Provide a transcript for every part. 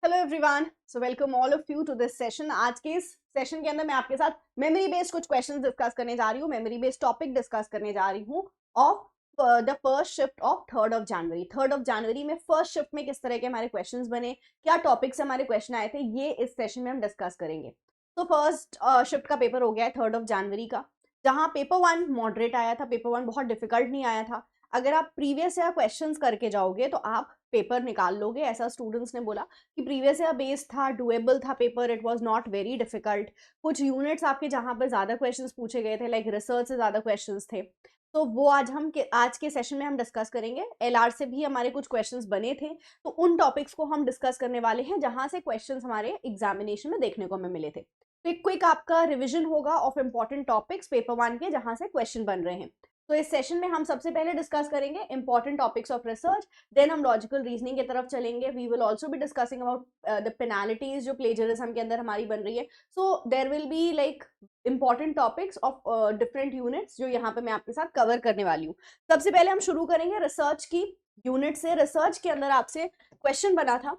Hello everyone, so welcome all of you to this session. आज के इस session के अंदर मैं आपके साथ मेमोरी बेस्ड कुछ क्वेश्चंस डिस्कस करने जा रही हूँ, मेमोरी बेस्ड टॉपिक डिस्कस करने जा रही हूँ of the first shift of 3rd of January। 3rd of January में फर्स्ट शिफ्ट में किस तरह के हमारे क्वेश्चंस बने, क्या टॉपिक्स हमारे क्वेश्चन आए थे, ये इस सेशन में हम डिस्कस करेंगे। तो फर्स्ट शिफ्ट का पेपर हो गया है 3rd of January का, जहाँ पेपर 1 मॉडरेट आया था। पेपर 1 बहुत डिफिकल्ट नहीं आया था। अगर आप प्रीवियस ईयर क्वेश्चंस करके जाओगे तो आप पेपर निकाल लोगे, ऐसा स्टूडेंट्स ने बोला कि प्रीवियस ईयर बेस था, डुएबल था paper, it was not very difficult. कुछ यूनिट्स आपके जहां पर ज्यादा क्वेश्चंस पूछे गए थे, लाइक रिसर्च से ज्यादा क्वेश्चंस थे, तो वो आज के सेशन में हम डिस्कस करेंगे। एलआर से भी हमारे कुछ क्वेश्चंस बने थे, तो उन टॉपिक्स को हम डिस्कस करने वाले हैं जहां से क्वेश्चंस हमारे एग्जामिनेशन में देखने को हमें मिले थे। तो एक क्विक आपका रिविजन होगा ऑफ इंपॉर्टेंट टॉपिक्स पेपर 1 के, जहां से क्वेश्चन बन रहे हैं। तो इस सेशन में हम सबसे पहले डिस्कस करेंगे important topics of research, then हम लॉजिकल रीजनिंग की तरफ चलेंगे। We will also be discussing about the penalties जो प्लेजरिज्म के अंदर हमारी बन रही है। So there will be like important topics of different units जो यहाँ पे मैं आपके साथ कवर करने वाली हूँ। सबसे पहले हम शुरू करेंगे रिसर्च की यूनिट से। रिसर्च के अंदर आपसे क्वेश्चन बना था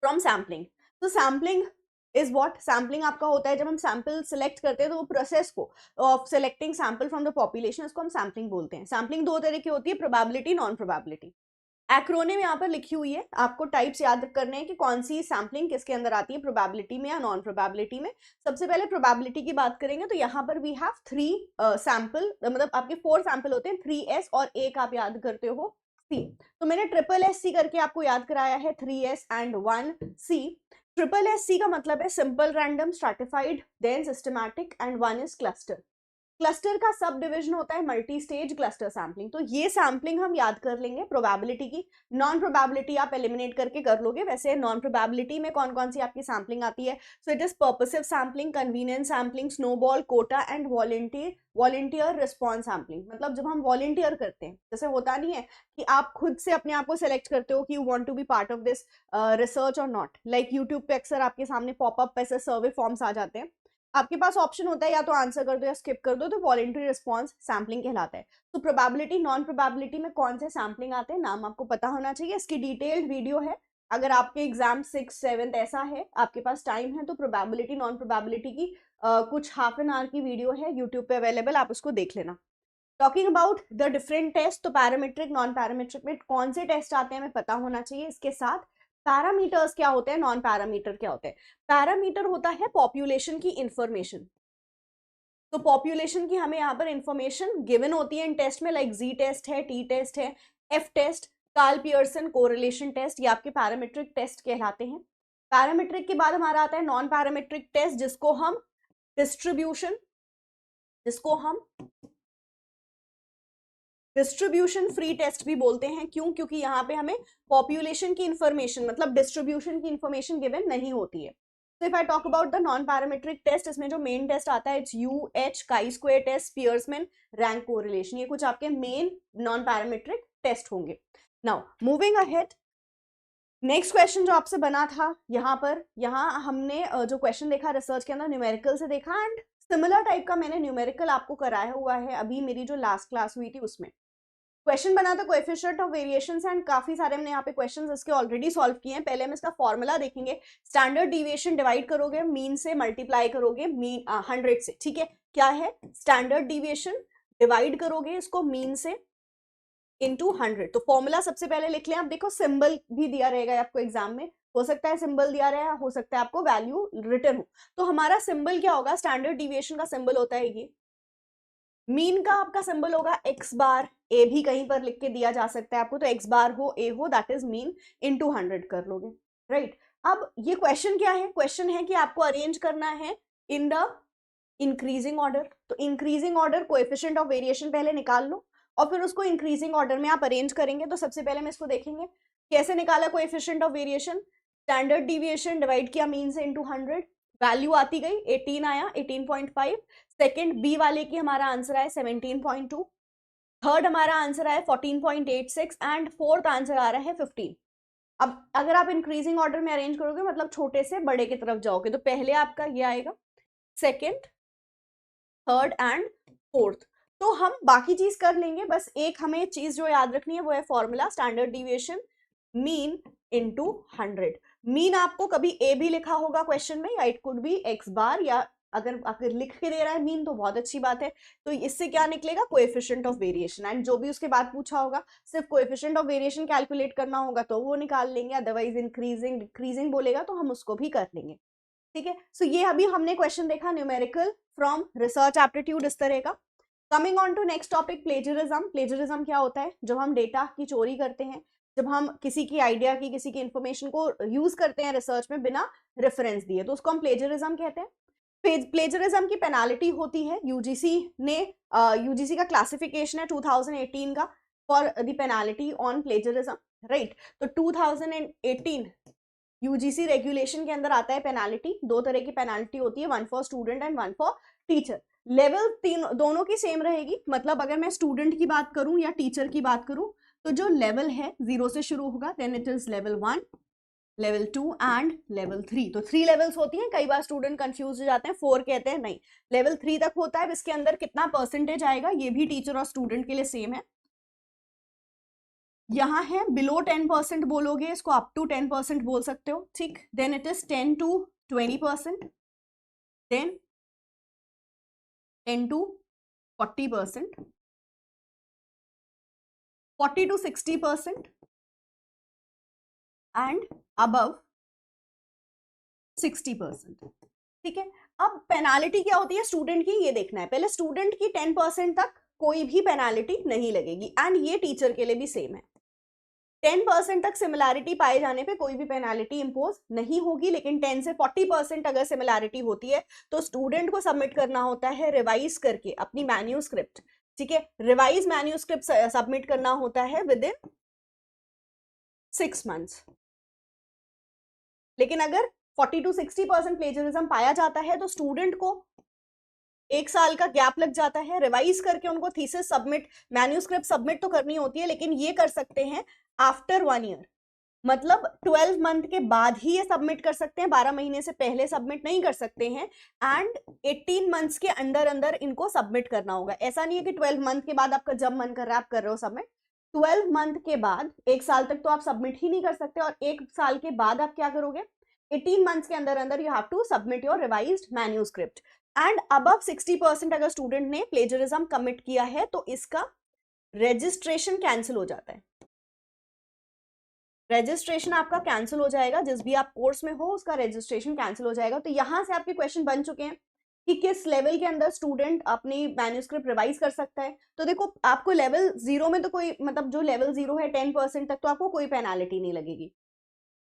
फ्रॉम सैम्पलिंग। तो सैम्पलिंग इज व्हाट, सैम्पलिंग आपका होता है जब हम सैंपल सिलेक्ट करते हैं, तो वो प्रोसेस को of selecting sample from the population, इसको हम सैम्पलिंग बोलते हैं। सैम्पलिंग दो तरह की होती है, प्रोबेबिलिटी, नॉन प्रोबेबिलिटी। एक्रोनिम यहाँ पर लिखी हुई है, आपको टाइप्स याद करने हैं कि कौन सी सैम्पलिंग किसके अंदर आती है, प्रोबेबिलिटी में या नॉन प्रोबेबिलिटी में। सबसे पहले प्रोबेबिलिटी की बात करेंगे तो यहाँ पर वी हैव 3 सैंपल, मतलब आपके 4 सैंपल होते हैं, 3S और एक आप याद करते हो C। तो मैंने SSC करके आपको याद कराया है, 3S एंड 1C। SSC का मतलब है simple random stratified then systematic and 1 is cluster. Cluster का सब डिविजन होता है मल्टी स्टेज क्लस्टर सैम्पलिंग। तो ये सैम्पलिंग हम याद कर लेंगे प्रोबेबिलिटी की। नॉन प्रोबेबिलिटी आप एलिमिनेट करके कर लोगे। वैसे नॉन प्रोबेबिलिटी में कौन कौन सी आपकी सैम्पलिंग आती है? So it is purposive sampling, convenience sampling, snowball, quota and volunteer response sampling. मतलब जब हम वॉलंटियर करते हैं, जैसे होता नहीं है कि आप खुद से अपने आप को सिलेक्ट करते हो कि you want to be part of this research और नॉट। लाइक यूट्यूब पे अक्सर आपके सामने पॉपअप ऐसे सर्वे फॉर्म्स आ जाते हैं, आपके पास ऑप्शन होता है या तो आंसर कर दो या स्किप कर दो, तो वॉलंटरी रिस्पॉन्स सैम्पलिंग कहलाता है। तो प्रोबेबिलिटी, नॉन प्रोबेबिलिटी में कौन से सैम्पलिंग आते हैं, नाम आपको पता होना चाहिए। इसकी डिटेल्ड वीडियो है, अगर आपके एग्जाम 6, 7 ऐसा है, आपके पास टाइम है, तो प्रोबेबिलिटी नॉन प्रोबेबिलिटी की कुछ हाफ एन आवर की वीडियो है यूट्यूब पे अवेलेबल, आप उसको देख लेना। Talking about the different test, तो पैरामीट्रिक, नॉन पैरामीट्रिक में कौन से टेस्ट आते हैं हमें पता होना चाहिए। इसके साथ पैरामीटर्स क्या होते हैं, नॉन पैरामीटर क्या होते हैं। पैरामीटर होता है पॉपुलेशन की इंफॉर्मेशन। तो पॉपुलेशन की हमें यहाँ पर इंफॉर्मेशन गिवन होती है इन टेस्ट में, लाइक जी टेस्ट है, टी टेस्ट है, F test, Karl Pearson correlation test, ये आपके पैरामीट्रिक टेस्ट कहलाते हैं। पैरामीट्रिक के बाद हमारा आता है नॉन पैरामीट्रिक टेस्ट, जिसको हम डिस्ट्रीब्यूशन फ्री टेस्ट भी बोलते हैं। क्यों? क्योंकि यहाँ पे हमें पॉपुलेशन की इंफॉर्मेशन, मतलब डिस्ट्रीब्यूशन की इंफॉर्मेशन गिवन नहीं होती है। तो if I talk about the non parametric test, इसमें जो मेन टेस्ट आता है, it's UH, chi square test, पियर्समैन rank correlation. ये कुछ आपके मेन नॉन पैरामीट्रिक टेस्ट होंगे। Now moving ahead, next question जो आपसे बना था यहाँ हमने जो क्वेश्चन देखा रिसर्च के अंदर, न्यूमेरिकल से देखा, एंड सिमिलर टाइप का मैंने न्यूमेरिकल आपको कराया हुआ है अभी मेरी जो लास्ट क्लास हुई थी उसमें। क्वेश्चन बना था कोएफिशिएंट ऑफ वेरिएशंस, एंड काफी सारे हमने यहाँ पे क्वेश्चंस इसके ऑलरेडी सॉल्व किए हैं। पहले हम इसका फॉर्मूला देखेंगे। स्टैंडर्ड डिविएशन डिवाइड करोगे मीन से, मल्टीप्लाई करोगे मीन 100 से। ठीक है, क्या है स्टैंडर्ड डिविएशन, डिवाइड करोगे इसको मीन से इनटू 100। तो फॉर्मूला सबसे पहले लिख लें। आप देखो सिंबल भी दिया रहेगा आपको एग्जाम में, हो सकता है सिंबल दिया रहे, हो सकता है आपको वैल्यू रिटर्न हो। तो हमारा सिंबल क्या होगा, स्टैंडर्ड डिविएशन का सिंबल होता है ये। मीन का आपका सिंबल होगा x बार, ए भी कहीं पर लिख के दिया जा सकता है आपको, तो x बार हो, ए हो, दैट इज मीन इनटू 100 कर लोगे, राइट। अब ये क्वेश्चन क्या है, क्वेश्चन है कि आपको अरेंज करना है इन द इंक्रीजिंग ऑर्डर। तो increasing order coefficient of variation पहले निकाल लो, और फिर उसको इंक्रीजिंग ऑर्डर में आप अरेंज करेंगे। तो सबसे पहले हम इसको देखेंगे कैसे निकाला coefficient of variation. Standard deviation divide किया मीन से इनटू 100, वैल्यू आती गई 18 आया, 18.5। सेकंड बी वाले की हमारा आंसर आया 17.2, थर्ड हमारा आंसर आया 14.86 एंड फोर्थ आंसर आ रहा है 15। अब अगर आप इंक्रीजिंग ऑर्डर में अरेंज करोगे, मतलब छोटे से बड़े की तरफ जाओगे, तो पहले आपका ये आएगा, सेकंड, थर्ड एंड फोर्थ। तो हम बाकी चीज कर लेंगे, बस एक हमें चीज जो याद रखनी है वो है formula, standard deviation mean into 100। Mean आपको कभी ए भी लिखा होगा क्वेश्चन में, या इट कुड बी एक्स बार, या अगर लिख के दे रहा है मीन तो बहुत अच्छी बात है। तो इससे क्या निकलेगा, कोएफिशिएंट ऑफ वेरिएशन, एंड जो भी उसके बाद पूछा होगा सिर्फ कोएफिशिएंट ऑफ वेरिएशन कैलकुलेट करना होगा तो वो निकाल लेंगे, अदरवाइज इंक्रीजिंग डिक्रीजिंग बोलेगा तो हम उसको भी कर लेंगे। ठीक है, सो ये अभी हमने क्वेश्चन देखा न्यूमेरिकल फ्रॉम रिसर्च एप्टीट्यूड इस तरह का। Coming on to next topic, plagiarism. Plagiarism क्या होता है, जब हम डेटा की चोरी करते हैं, जब हम किसी की आइडिया की, किसी की इंफॉर्मेशन को यूज करते हैं रिसर्च में बिना रेफरेंस दिए, तो उसको हम प्लेजरिज्म कहते हैं। प्लेजरिज्म की पेनाल्टी होती है, यूजीसी ने यूजीसी का क्लासिफिकेशन है 2018 का for the penalty on plagiarism, right. तो 2018 यूजीसी रेगुलेशन के अंदर आता है पेनाल्टी, दो तरह की पेनाल्टी होती है, one for student and one for teacher. Level तीन दोनों की सेम रहेगी, मतलब अगर मैं स्टूडेंट की बात करूं या टीचर की बात करूं तो जो लेवल है 0 से शुरू होगा, then it is level 1, level 2 and level 3। तो 3 लेवल्स होती हैं, कई बार स्टूडेंट कंफ्यूज हो जाते हैं, 4 कहते हैं, नहीं, लेवल 3 तक होता है। इसके अंदर कितना परसेंटेज आएगा ये भी टीचर और स्टूडेंट के लिए सेम है। यहाँ है बिलो 10% बोलोगे इसको अप टू 10% बोल सकते हो, ठीक। Then it is 10 to 20%, then 10 to 40%, 40 to 60% and above 60%। ठीक है, अब पेनाल्टी क्या होती है स्टूडेंट की, ये देखना है पहले। स्टूडेंट की 10% तक कोई भी पेनाल्टी नहीं लगेगी, एंड ये टीचर के लिए भी सेम है। 10% तक सिमिलैरिटी पाए जाने पे कोई भी पेनाल्टी इंपोज नहीं होगी, लेकिन 10 से 40% अगर सिमिलैरिटी होती है तो स्टूडेंट को सबमिट करना होता है रिवाइज करके अपनी मैन्यूस्क्रिप्ट। ठीक है, रिवाइज मैन्यूस्क्रिप्ट सबमिट करना होता है विद इन 6 मंथ्स। लेकिन अगर 40 to 60% प्लेजरिज्म पाया जाता है तो स्टूडेंट को 1 साल का गैप लग जाता है, रिवाइज करके उनको थीसिस सबमिट, मैन्यूस्क्रिप्ट सबमिट तो करनी होती है, लेकिन ये कर सकते हैं आफ्टर 1 ईयर, मतलब 12 मंथ के बाद ही ये सबमिट कर सकते हैं, 12 महीने से पहले सबमिट नहीं कर सकते हैं, एंड 18 मंथ्स के अंदर अंदर इनको सबमिट करना होगा। ऐसा नहीं है कि 12 मंथ के बाद आपका जब मन कर रहा है आप कर रहे हो सबमिट, 12 मंथ के बाद 1 साल तक तो आप सबमिट ही नहीं कर सकते, और 1 साल के बाद आप क्या करोगे, 18 मंथ्स के अंदर अंदर you have to submit your revised manuscript. And above 60% अगर स्टूडेंट ने प्लेजरिज्म कमिट किया है तो इसका रजिस्ट्रेशन कैंसिल हो जाता है। रजिस्ट्रेशन आपका कैंसिल हो जाएगा, जिस भी आप कोर्स में हो उसका रजिस्ट्रेशन कैंसिल हो जाएगा। तो यहां से आपके क्वेश्चन बन चुके हैं कि किस लेवल के अंदर स्टूडेंट अपनी मैन्यूस्क्रिप्ट रिवाइज कर सकता है। तो देखो आपको लेवल 0 में तो कोई, मतलब जो लेवल 0 है 10% तक तो आपको कोई पेनाल्टी नहीं लगेगी।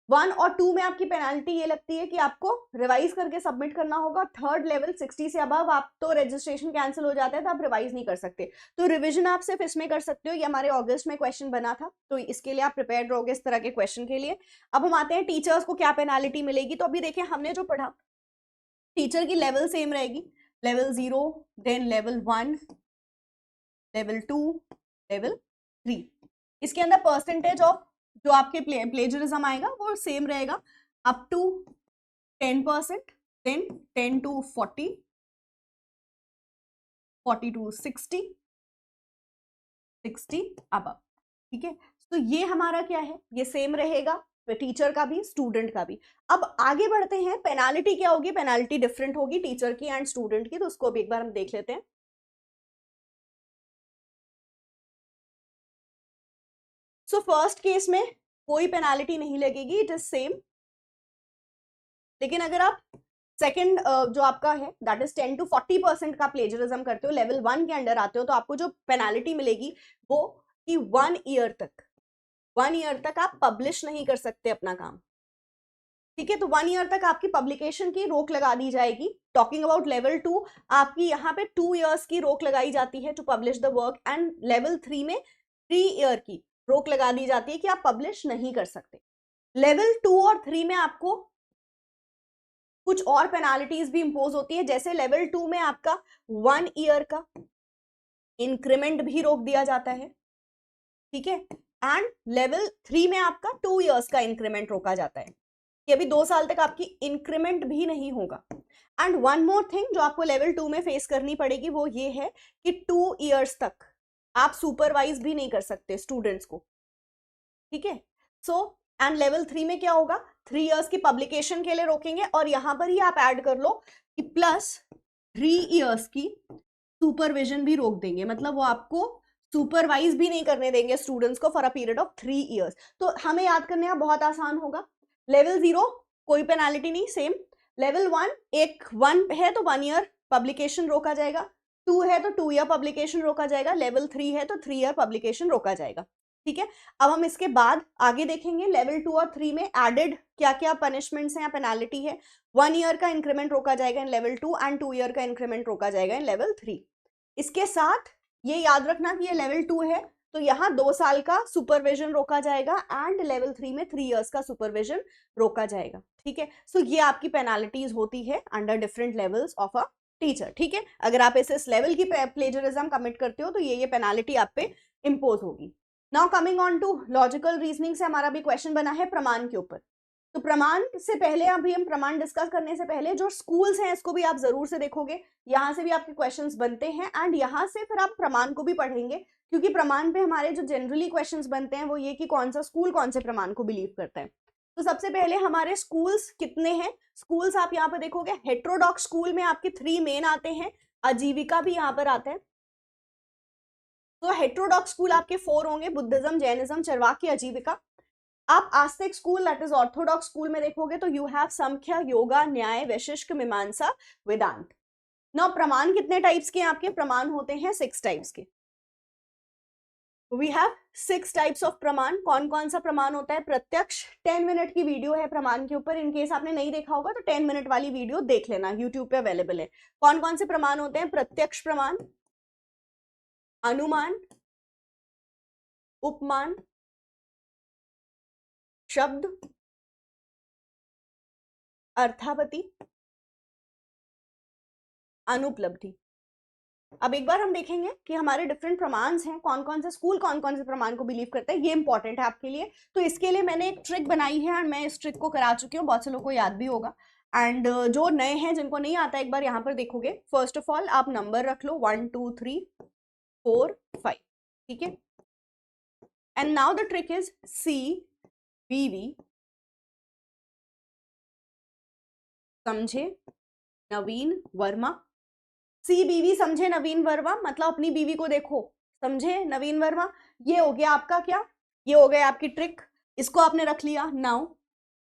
1 और 2 में आपकी पेनाल्टी ये लगती है कि आपको रिवाइज करके सबमिट करना होगा। थर्ड लेवल 60 से अबव आप तो रजिस्ट्रेशन कैंसिल हो जाता है तो आप रिवाइज नहीं कर सकते, तो रिवीजन आप सिर्फ इसमें कर सकते हो। ये हमारे अगस्त में क्वेश्चन बना था, तो इसके लिए आप प्रिपेयर रहोगे इस तरह के क्वेश्चन के लिए। अब हम आते हैं टीचर्स को क्या पेनाल्टी मिलेगी। तो अभी देखिए हमने जो पढ़ा, टीचर की लेवल सेम रहेगी, level 0, then level 1, level 2, level 3। इसके अंदर परसेंटेज ऑफ जो आपके प्लेजरिज्म आएगा वो सेम रहेगा, up to 10%, then 10 to 40, 40 to 60, 60 above. ठीक है, तो ये हमारा क्या है, ये सेम रहेगा टीचर का भी स्टूडेंट का भी। अब आगे बढ़ते हैं, पेनाल्टी क्या होगी, पेनाल्टी डिफरेंट होगी टीचर की एंड स्टूडेंट की, तो उसको भी एक बार हम देख लेते हैं। सो फर्स्ट केस में कोई पेनाल्टी नहीं लगेगी, इट इज सेम। लेकिन अगर आप सेकंड जो आपका है दैट इज 10 to 40% का प्लेजरिज्म करते हो, लेवल 1 के अंडर आते हो, तो आपको जो पेनाल्टी मिलेगी वो कि 1 ईयर तक आप पब्लिश नहीं कर सकते अपना काम। ठीक है, तो 1 ईयर तक आपकी पब्लिकेशन की रोक लगा दी जाएगी। टॉकिंग अबाउट लेवल 2, आपकी यहाँ पे 2 ईयर्स की रोक लगाई जाती है to publish the work, and level 3 में 3 ईयर की रोक लगा दी जाती है कि आप पब्लिश नहीं कर सकते। लेवल 2 और 3 में आपको कुछ और पेनाल्टीज भी इंपोज होती है, जैसे लेवल 2 में आपका 1 ईयर का इंक्रीमेंट भी रोक दिया जाता है। ठीक है, एंड लेवल 3 में आपका 2 ईयर्स का इंक्रीमेंट रोका जाता है कि अभी 2 साल तक आपकी इंक्रीमेंट भी नहीं होगा। एंड वन मोर थिंग जो आपको लेवल 2 में फेस करनी पड़ेगी वो ये है कि 2 ईयर्स तक आप सुपरवाइज भी नहीं कर सकते स्टूडेंट्स को। ठीक है, सो एंड लेवल 3 में क्या होगा, 3 इयर्स की पब्लिकेशन के लिए रोकेंगे और यहां पर ही आप ऐड कर लो कि प्लस 3 इयर्स की सुपरविजन भी रोक देंगे, मतलब वो आपको सुपरवाइज भी नहीं करने देंगे स्टूडेंट्स को for a period of 3 years. तो हमें याद करने का बहुत आसान होगा। लेवल 0 कोई पेनाल्टी नहीं, सेम। लेवल 1 एक 1 है तो 1 ईयर पब्लिकेशन रोका जाएगा, 2 है तो 2 ईयर पब्लिकेशन रोका जाएगा, लेवल 3 है तो 3 ईयर पब्लिकेशन रोका जाएगा। ठीक है, अब हम इसके बाद आगे देखेंगे लेवल 2 और 3 में एडेड क्या क्या पनिशमेंट्स हैं या पेनाल्टी है। 1 ईयर का इंक्रीमेंट रोका जाएगा इन लेवल 2 एंड 2 ईयर का इंक्रीमेंट रोका जाएगा इन लेवल 3। इसके साथ ये याद रखना कि ये लेवल 2 है तो यहाँ 2 साल का सुपरविजन रोका जाएगा एंड लेवल 3 में 3 इयर्स का सुपरविजन रोका जाएगा। ठीक है, सो ये आपकी पेनाल्टीज होती है under different levels of a teacher. ठीक है, अगर आप इस लेवल की प्लेजरिज्म कमिट करते हो तो ये पेनाल्टी आप पे इंपोज होगी। Now coming on to logical reasoning से हमारा भी क्वेश्चन बना है प्रमाण के ऊपर। तो प्रमाण से पहले अभी हम प्रमाण डिस्कस करने से पहले जो स्कूल्स हैं इसको भी आप जरूर से देखोगे, यहाँ से भी आपके क्वेश्चंस बनते हैं एंड यहाँ से फिर आप प्रमाण को भी पढ़ेंगे, क्योंकि प्रमाण पे हमारे जो जनरली क्वेश्चंस बनते हैं वो ये कि कौन सा स्कूल कौन से प्रमाण को बिलीव करता है। तो सबसे पहले हमारे स्कूल्स कितने हैं, स्कूल्स आप यहाँ पर देखोगे हेट्रोडॉक्स स्कूल में आपके 3 मेन आते हैं, आजीविका भी यहाँ पर आता है। तो हेट्रोडॉक्स स्कूल आपके 4 होंगे, बुद्धिज्म, जैनिज्म, चरवाकी, आजीविका। आप आस्तिक school that is Orthodox school में देखोगे तो यू हैव संख्या, योगा, न्याय, वैशिष्ट, मीमांसा, वेदांत। नौ प्रमाण कितने टाइप्स के आपके प्रमाण होते हैं, 6 टाइप्स के। वी हैव 6 टाइप्स ऑफ प्रमाण। कौन कौन सा प्रमाण होता है, प्रत्यक्ष, 10 मिनट की वीडियो है प्रमाण के ऊपर, इन केस आपने नहीं देखा होगा तो 10 मिनट वाली वीडियो देख लेना, यूट्यूब पे अवेलेबल है। कौन कौन से प्रमाण होते हैं, प्रत्यक्ष प्रमाण, अनुमान, उपमान, शब्द, अर्थापत्ति, अनुपलब्धि। अब एक बार हम देखेंगे कि हमारे डिफरेंट प्रमाण हैं, कौन कौन से स्कूल कौन कौन से प्रमाण को बिलीव करते हैं, ये इंपॉर्टेंट है आपके लिए। तो इसके लिए मैंने एक ट्रिक बनाई है एंड मैं इस ट्रिक को करा चुकी हूँ, बहुत से लोगों को याद भी होगा एंड जो नए हैं जिनको नहीं आता एक बार यहाँ पर देखोगे। फर्स्ट ऑफ ऑल आप नंबर रख लो 1 2 3 4 5, ठीक है। And now the trick is CBV, समझे नवीन वर्मा। CBV समझे नवीन वर्मा मतलब अपनी बीवी को देखो, समझे नवीन वर्मा। ये हो गया आपका क्या, ये हो गया आपकी ट्रिक, इसको आपने रख लिया। नाउ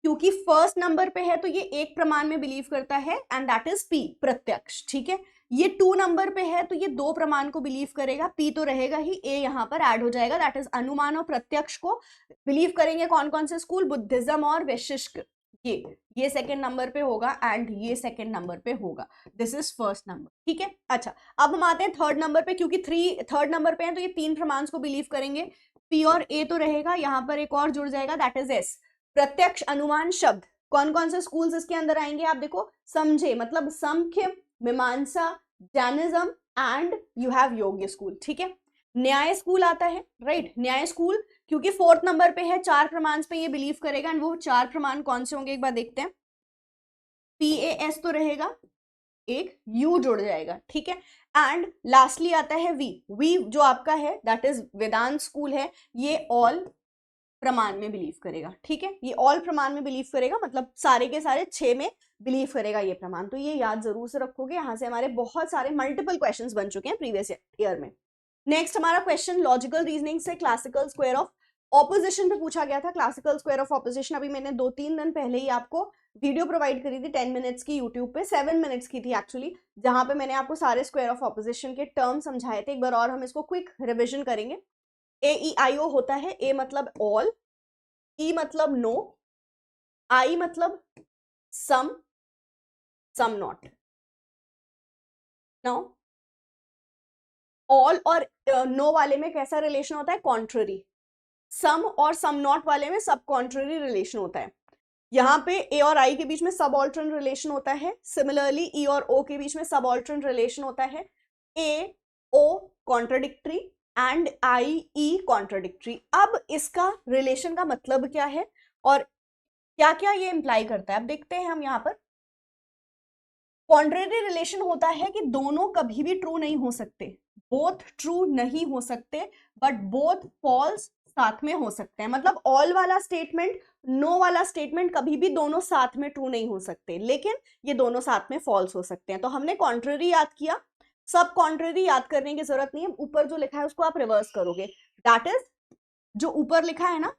क्योंकि फर्स्ट नंबर पे है तो ये एक प्रमाण में बिलीव करता है एंड दैट इज P, प्रत्यक्ष, ठीक है। ये 2 नंबर पे है तो ये 2 प्रमाण को बिलीव करेगा, P तो रहेगा ही, A यहाँ पर ऐड हो जाएगा, दैट इज अनुमान और प्रत्यक्ष को बिलीव करेंगे कौन कौन से स्कूल, बुद्धिज्म और वैशिष्ट। ये सेकंड नंबर पे होगा एंड ये सेकंड नंबर पे होगा, दिस इज फर्स्ट नंबर, ठीक है। अच्छा अब हम आते हैं थर्ड नंबर पे, क्योंकि 3 थर्ड नंबर पे है तो ये 3 प्रमाण को बिलीव करेंगे, P और A तो रहेगा, यहाँ पर एक और जुड़ जाएगा दैट इज S, प्रत्यक्ष, अनुमान, शब्द। कौन कौन से स्कूल्स इसके अंदर आएंगे आप देखो, समझे मतलब संख्य, मीमांसा, जैनिज्म एंड यू हैव योग्य स्कूल, ठीक है। न्याय स्कूल आता है, राइट, न्याय स्कूल क्योंकि 4th नंबर पे है, 4 प्रमाण पे ये बिलीव करेगा एंड वो 4 प्रमाण कौन से होंगे एक बार देखते हैं। PAS तो रहेगा, एक U जुड़ जाएगा, ठीक है। एंड लास्टली आता है V जो आपका है दैट इज वेदांत स्कूल है, ये ऑल प्रमाण में बिलीव करेगा, ठीक है। ये ऑल प्रमाण में बिलीव करेगा मतलब सारे के सारे 6 में बिलीव करेगा ये प्रमाण, तो ये याद जरूर से रखोगे, यहाँ से हमारे बहुत सारे मल्टीपल क्वेश्चंस बन चुके हैं प्रीवियस ईयर में। नेक्स्ट हमारा क्वेश्चन लॉजिकल रीजनिंग से क्लासिकल स्क्वायर ऑफ ऑपोजिशन पे पूछा गया था। क्लासिकल स्क्वायर ऑफ ऑपोजिशन अभी मैंने 2-3 दिन पहले ही आपको वीडियो प्रोवाइड करी थी 10 मिनट्स की, यूट्यूब पे 7 मिनट्स की थी एक्चुअली, जहां पे मैंने आपको सारे स्क्वायर ऑफ ऑपोजिशन के टर्म समझाए थे। एक बार और हम इसको क्विक रिविजन करेंगे। AEIO होता है, A मतलब ऑल, E मतलब नो, I मतलब सम, सम नॉट। नाउ ऑल और नो वाले में कैसा रिलेशन होता है, कॉन्ट्ररी। सम और सम नॉट वाले में सब कॉन्ट्ररी रिलेशन होता है। यहाँ पे A और I के बीच में सब ऑल्टर्न रिलेशन होता है, सिमिलरली E और O के बीच में सब ऑल्टर्न रिलेशन होता है। A O contradictory and I E contradictory. अब इसका रिलेशन का मतलब क्या है और क्या क्या ये इंप्लाई करता है, अब देखते हैं हम यहाँ पर। कॉन्ट्ररी रिलेशन होता है कि दोनों कभी भी ट्रू नहीं हो सकते, बोथ ट्रू नहीं हो सकते, बट बोथ फॉल्स साथ में हो सकते हैं, मतलब ऑल वाला स्टेटमेंट, नो वाला स्टेटमेंट कभी भी दोनों साथ में ट्रू नहीं हो सकते, लेकिन ये दोनों साथ में फॉल्स हो सकते हैं। तो हमने कॉन्ट्ररी याद किया, सब कॉन्ट्ररी याद करने की जरूरत नहीं है, ऊपर जो लिखा है उसको आप रिवर्स करोगे, दैट इज जो ऊपर लिखा है ना,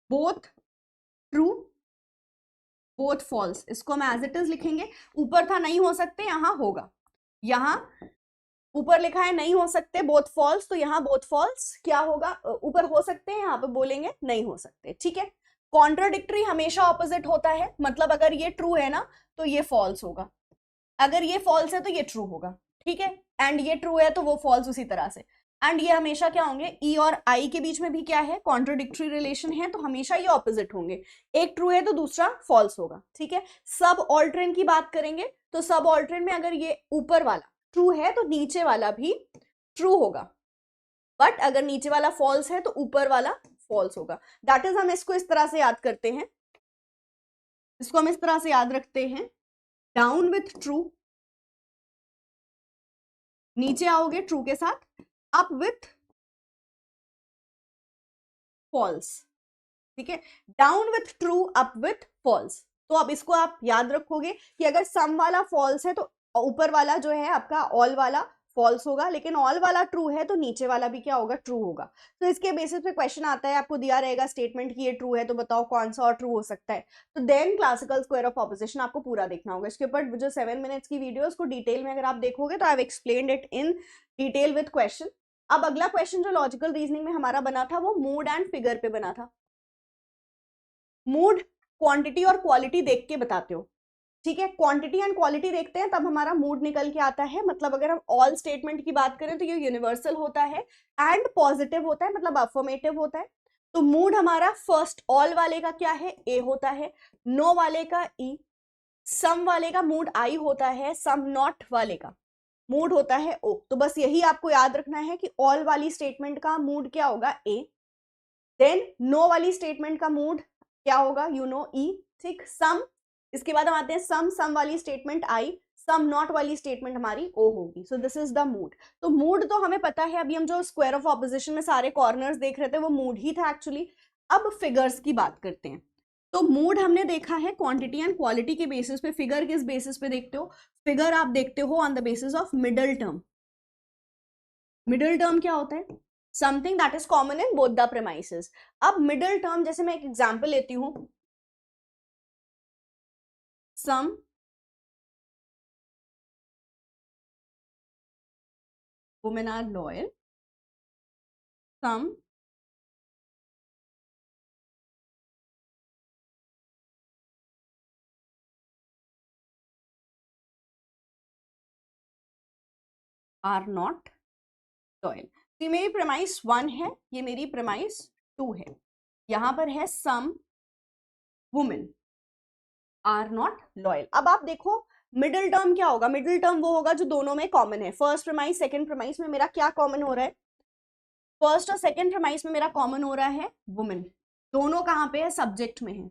बोथ ट्रू बोथ फॉल्स, इसको हम एज इट इज लिखेंगे। ऊपर था नहीं हो सकते, यहां होगा, यहां ऊपर लिखा है नहीं हो सकते बोथ फॉल्स, तो यहाँ बोथ फॉल्स क्या होगा, ऊपर हो सकते हैं, यहाँ पे बोलेंगे नहीं हो सकते, ठीक है। कॉन्ट्राडिक्टरी हमेशा ऑपोजिट होता है, मतलब अगर ये ट्रू है ना तो ये फॉल्स होगा, अगर ये फॉल्स है तो ये ट्रू होगा, ठीक है, एंड ये ट्रू है तो वो फॉल्स उसी तरह से। एंड ये हमेशा क्या होंगे, ई और आई के बीच में भी क्या है, कॉन्ट्राडिक्टरी रिलेशन है, तो हमेशा ये ऑपोजिट होंगे, एक ट्रू है तो दूसरा फॉल्स होगा, ठीक है। सब ऑल्टरन की बात करेंगे तो सब ऑल्टरन में अगर ये ऊपर वाला ट्रू है तो नीचे वाला भी ट्रू होगा, बट अगर नीचे वाला फॉल्स है तो ऊपर वाला फॉल्स होगा। दैट इज हम इसको इस तरह से याद करते हैं, इसको हम इस तरह से याद रखते हैं, डाउन विथ ट्रू, नीचे आओगे ट्रू के साथ, अप विथ फॉल्स, ठीक है, down with true up with false. तो अब इसको आप याद रखोगे कि अगर सम वाला फॉल्स है तो ऊपर वाला जो है आपका ऑल वाला फॉल्स होगा, लेकिन ऑल वाला ट्रू है तो नीचे वाला भी क्या होगा, ट्रू होगा। तो इसके बेसिस पे क्वेश्चन आता है, आपको दिया रहेगा स्टेटमेंट कि ये ट्रू है, तो बताओ कौन सा और ट्रू हो सकता है। तो then classical square of opposition आपको पूरा देखना होगा, इसके ऊपर जो 7 मिनट्स की वीडियो उसको डिटेल में अगर आप देखोगे तो I have explained it in detail with question. अब अगला क्वेश्चन जो लॉजिकल रीजनिंग में हमारा बना था वो मूड एंड फिगर पे बना था। मूड क्वांटिटी और क्वालिटी देख के बताते हो, ठीक है, क्वांटिटी एंड क्वालिटी देखते हैं तब हमारा मूड निकल के आता है। मतलब अगर हम ऑल स्टेटमेंट की बात करें तो ये यूनिवर्सल होता है एंड पॉजिटिव होता है, मतलब अफर्मेटिव होता है। तो मूड हमारा फर्स्ट ऑल वाले का क्या है, ए होता है, नो वाले का ई, सम वाले का मूड आई होता है, सम नॉट वाले का मूड होता है ओ। तो बस यही आपको याद रखना है कि ऑल वाली स्टेटमेंट का मूड क्या होगा, ए, देन नो वाली स्टेटमेंट का मूड क्या होगा, यू नो, ई, ठीक, सम, इसके बाद हम आते हैं सम वाली स्टेटमेंट आई, सम नॉट वाली स्टेटमेंट हमारी ओ होगी। So this is the mood. तो मूड तो हमें पता है, अभी हम जो स्क्वायर ऑफ ऑपोजिशन में सारे कॉर्नर्स देख रहे थे वो मूड ही था एक्चुअली। अब फिगर्स की बात करते हैं। तो मूड हमने देखा है क्वांटिटी एंड क्वालिटी के बेसिस पे, फिगर किस बेसिस पे देखते हो, फिगर आप देखते हो on the basis of middle term. Middle term क्या होता है, something that is common in both the premises. अब मिडल टर्म, जैसे मैं एक एग्जांपल लेती हूं, some women are loyal, some are not loyal. ये मेरी प्रेमाइस 1 है, ये मेरी प्रेमाइस 2 है। यहां पर है some women are not loyal. अब आप देखो मिडिल टर्म क्या होगा, मिडिल टर्म वो होगा जो दोनों में कॉमन है। फर्स्ट प्रेमाइस सेकंड प्रेमाइस में मेरा क्या कॉमन हो रहा है, फर्स्ट और सेकंड प्रेमाइस में मेरा कॉमन हो रहा है वुमेन। दोनों कहां पे है, सब्जेक्ट में है।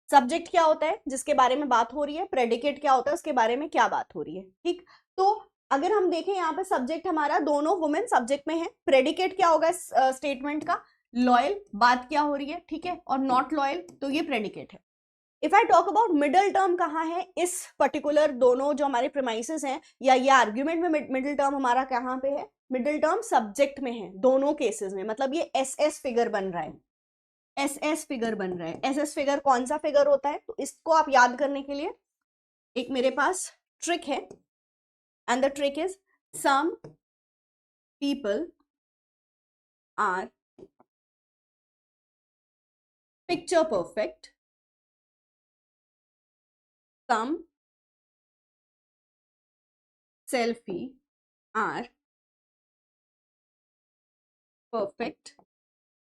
सब्जेक्ट क्या होता है, जिसके बारे में बात हो रही है, प्रेडिकेट क्या होता है, उसके बारे में क्या बात हो रही है, ठीक। तो अगर हम देखें यहाँ पे सब्जेक्ट हमारा दोनों वुमेन सब्जेक्ट में है, प्रेडिकेट क्या होगा इस स्टेटमेंट का, लॉयल, बात क्या हो रही है, ठीक है, और नॉट लॉयल, तो ये प्रेडिकेट है। If I talk about middle term कहाँ है, इस पर्टिकुलर दोनों जो हमारे प्रेमाइसेस हैं या ये आर्ग्यूमेंट में मिडल टर्म हमारा कहाँ पे है, मिडल टर्म सब्जेक्ट में है दोनों केसेस में। मतलब ये एस एस फिगर बन रहा है, एस एस फिगर बन रहा है। एस एस फिगर कौन सा फिगर होता है, तो इसको आप याद करने के लिए एक मेरे पास ट्रिक है, and the trick is some people are picture perfect, some selfie are perfect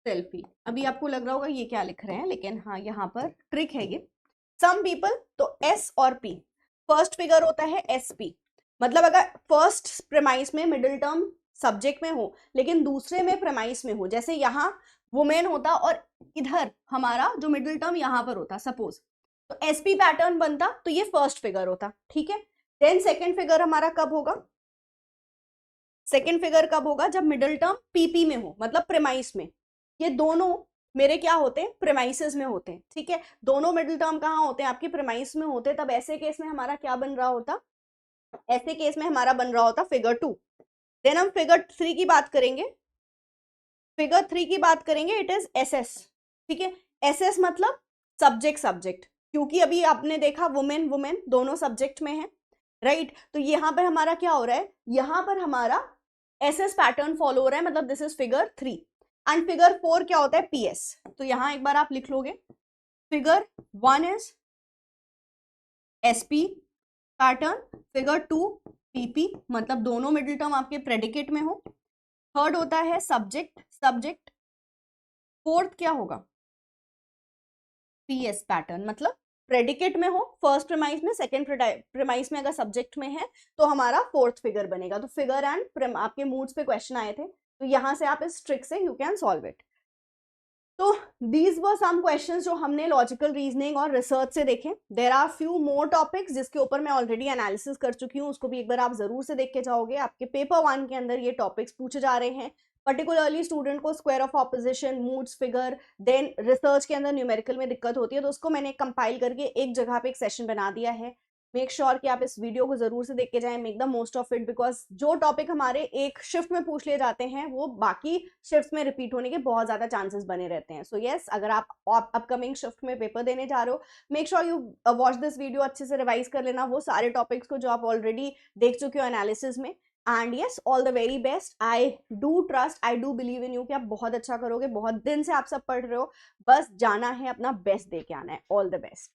selfie. अभी आपको लग रहा होगा ये क्या लिख रहे हैं, लेकिन हाँ यहाँ पर ट्रिक है ये। सम पीपल, तो एस और पी, फर्स्ट फिगर होता है एस पी। मतलब अगर फर्स्ट प्रेमाइस में मिडिल टर्म सब्जेक्ट में हो लेकिन दूसरे में प्रेमाइस में हो, जैसे यहाँ वुमेन होता और इधर हमारा जो मिडिल टर्म यहाँ पर होता सपोज, तो एसपी पैटर्न बनता, तो ये फर्स्ट फिगर होता, ठीक है। देन सेकेंड फिगर हमारा कब होगा, सेकेंड फिगर कब होगा, जब मिडिल टर्म पीपी में हो, मतलब प्रेमाइस में। ये दोनों मेरे क्या होते हैं, प्रेमाइसेस में होते हैं, ठीक है। दोनों मिडिल टर्म कहाँ होते हैं, आपके प्रेमाइस में होते हैं। तब ऐसे केस में हमारा क्या बन रहा होता, ऐसे केस में हमारा बन रहा होता फिगर 2। देन हम फिगर 3 की बात करेंगे। फिगर 3 की बात करेंगे, इट इज एसएस, ठीक है। एसएस मतलब सब्जेक्ट सब्जेक्ट, क्योंकि अभी आपने देखा वुमेन वुमेन दोनों सब्जेक्ट में है, राइट। तो यहाँ पर हमारा क्या हो रहा है, यहाँ पर हमारा एसएस पैटर्न फॉलो हो रहा है, मतलब this is figure 3। And figure 4 क्या होता है, पीएस। तो यहां एक बार आप लिख लोगे, figure 1 is SP pattern, figure 2 PP, मतलब दोनों मिडिल टर्म आपके प्रेडिकेट में हो। थर्ड होता है सब्जेक्ट सब्जेक्ट। फोर्थ क्या होगा, पीएस पैटर्न, मतलब प्रेडिकेट में हो फर्स्ट प्रेमाइस में, सेकंड प्रेमाइस में अगर सब्जेक्ट में है तो हमारा फोर्थ फिगर बनेगा। तो फिगर एंड आपके मूड्स पे क्वेश्चन आए थे, तो यहां से आप इस ट्रिक से यू कैन सॉल्व इट। तो दीज वर सम क्वेश्चंस जो हमने लॉजिकल रीजनिंग और रिसर्च से देखे। There are few more topics जिसके ऊपर मैं ऑलरेडी एनालिसिस कर चुकी हूँ, उसको भी एक बार आप जरूर से देख के जाओगे। आपके पेपर 1 के अंदर ये टॉपिक्स पूछे जा रहे हैं, पर्टिकुलरली स्टूडेंट को square of opposition, moods, figure, then research के अंदर न्यूमेरिकल में दिक्कत होती है, तो उसको मैंने कंपाइल करके एक जगह पे एक सेशन बना दिया है। मेक श्योर कि आप इस वीडियो को जरूर से देख के जाएं, make the most of it, because जो टॉपिक हमारे एक शिफ्ट में पूछ लिए जाते हैं वो बाकी शिफ्ट में रिपीट होने के बहुत ज्यादा चांसेस बने रहते हैं। सो यस, अगर आप अपकमिंग शिफ्ट में पेपर देने जा रहे हो, make sure you watch this video, अच्छे से रिवाइज कर लेना वो सारे टॉपिक्स को जो आप ऑलरेडी देख चुके हो एनालिसिस में। And yes, all the very best. I do trust, I do believe in you कि आप बहुत अच्छा करोगे। बहुत दिन से आप सब पढ़ रहे हो, बस जाना है, अपना बेस्ट दे के आना है। All the best.